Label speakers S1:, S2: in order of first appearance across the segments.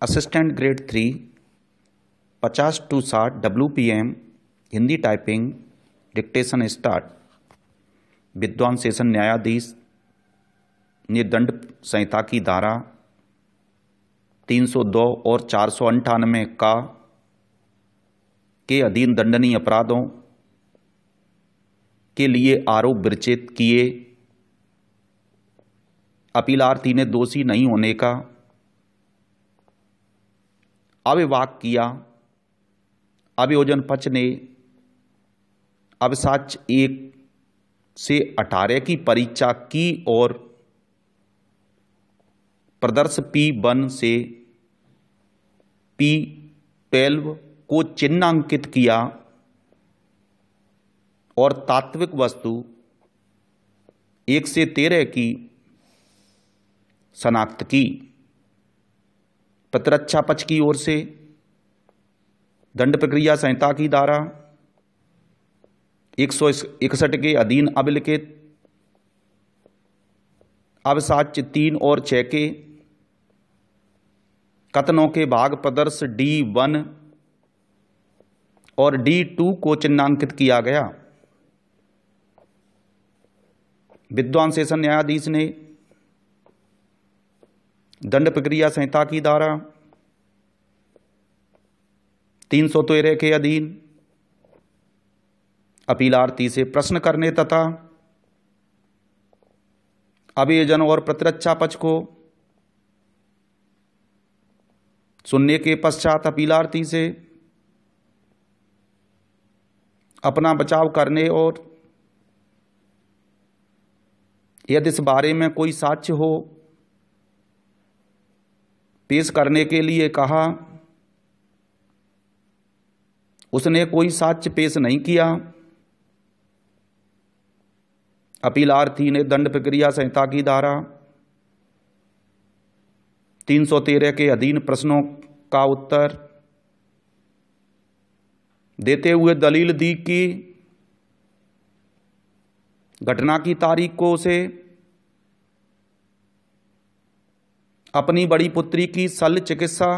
S1: Assistant grade 3 50 to 60 WPM Hindi typing dictation start. विद्वान session न्यायाधीश ने दंड संहिता की धारा 302 और 498 का के अधीन दंडनीय अपराधों के लिए आरोप विरचित किए अपीलार्थी ने दोषी नहीं होने का अविवाद किया। अभियोजन पक्ष ने अब साक्ष्य 1 से 18 की परीक्षा की और प्रदर्श P1 से P12 को चिन्हांकित किया और तात्विक वस्तु 1 से 13 की शनाख्त की। प्रतिरक्षा पक्ष की ओर से दंड प्रक्रिया संहिता की धारा 161 के अधीन अभिलिखित अब साक्ष्य 3 और 6 के कथनों के भाग प्रदर्श D1 और D2 को चिन्हांकित किया गया। विद्वान सेशन न्यायाधीश ने दंड प्रक्रिया संहिता की धारा 313 के अधीन अपीलार्थी से प्रश्न करने तथा अभियोजन और प्रतिरक्षा पक्ष को सुनने के पश्चात अपीलार्थी से अपना बचाव करने और यदि इस बारे में कोई साक्ष्य हो पेश करने के लिए कहा। उसने कोई साक्ष्य पेश नहीं किया। अपीलार्थी ने दंड प्रक्रिया संहिता की धारा 313 के अधीन प्रश्नों का उत्तर देते हुए दलील दी कि घटना की तारीख को उसे अपनी बड़ी पुत्री की शल्य चिकित्सा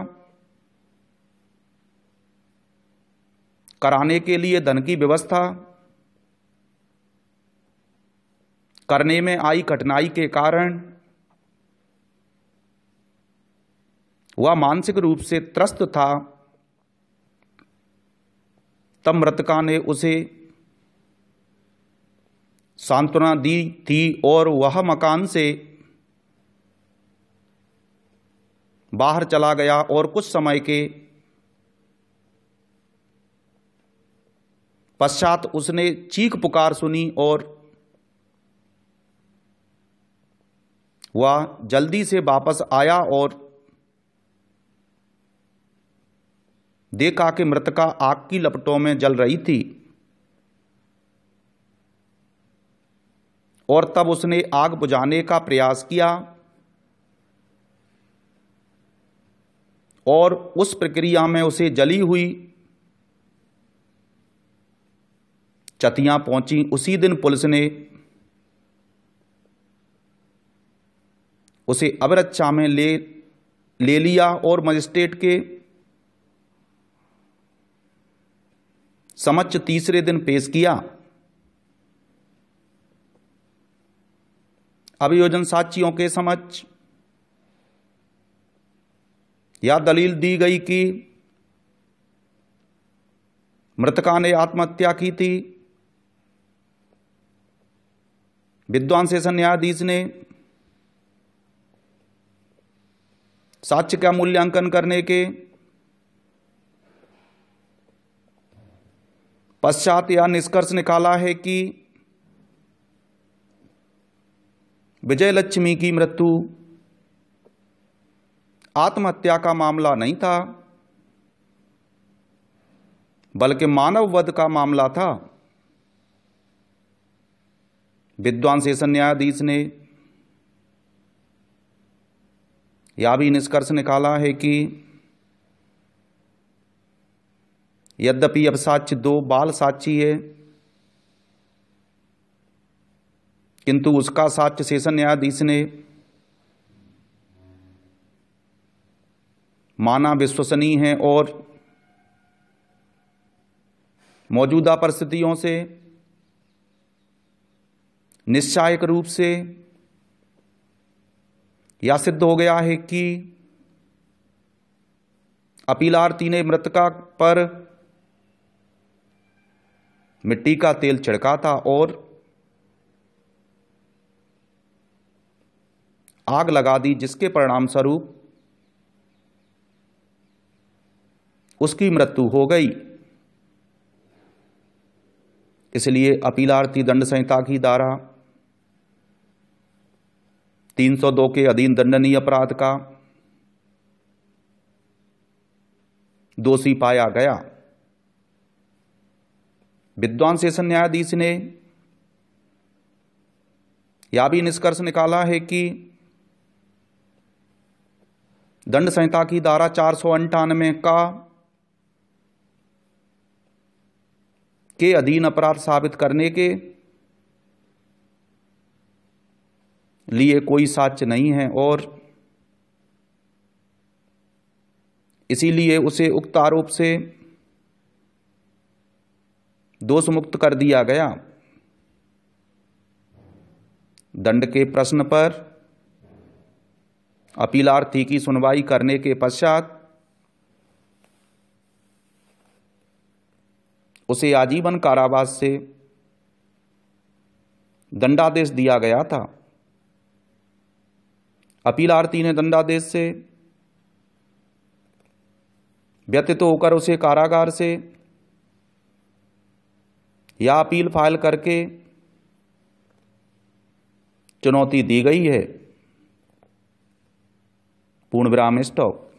S1: कराने के लिए धन की व्यवस्था करने में आई कठिनाई के कारण वह मानसिक रूप से त्रस्त था। तब मृतका ने उसे सांत्वना दी थी और वह मकान से बाहर चला गया और कुछ समय के पश्चात उसने चीख पुकार सुनी और वह जल्दी से वापस आया और देखा कि मृतका आग की लपटों में जल रही थी और तब उसने आग बुझाने का प्रयास किया और उस प्रक्रिया में उसे जली हुई चतियां पहुंची। उसी दिन पुलिस ने उसे अभिरक्षा में ले लिया और मजिस्ट्रेट के समक्ष तीसरे दिन पेश किया। अभियोजन साक्षियों के समक्ष यह दलील दी गई कि मृतका ने आत्महत्या की थी। विद्वान सेशन न्यायाधीश ने साक्ष्य का मूल्यांकन करने के पश्चात यह निष्कर्ष निकाला है कि विजयलक्ष्मी की मृत्यु आत्महत्या का मामला नहीं था बल्कि मानव वध का मामला था। विद्वान सेशन न्यायाधीश ने यह भी निष्कर्ष निकाला है कि यद्यपि अब साक्ष्य 2 बाल साक्षी है किंतु उसका साक्ष्य सेशन न्यायाधीश ने माना विश्वसनीय है और मौजूदा परिस्थितियों से निश्चायक रूप से यह सिद्ध हो गया है कि अपीलार्थी ने मृतका पर मिट्टी का तेल छिड़का था और आग लगा दी, जिसके परिणाम स्वरूप उसकी मृत्यु हो गई। इसलिए अपीलार्थी दंड संहिता की धारा 302 के अधीन दंडनीय अपराध का दोषी पाया गया। विद्वान सेशन न्यायाधीश ने यह भी निष्कर्ष निकाला है कि दंड संहिता की धारा 498 के अधीन अपराध साबित करने के लिए कोई साक्ष्य नहीं है और इसीलिए उसे उक्त आरोप से दोष मुक्त कर दिया गया। दंड के प्रश्न पर अपीलार्थी की सुनवाई करने के पश्चात उसे आजीवन कारावास से दंडादेश दिया गया था। अपीलार्थी ने दंडादेश से व्यतीत होकर उसे कारागार से या अपील फाइल करके चुनौती दी गई है। पूर्ण विराम स्टॉप।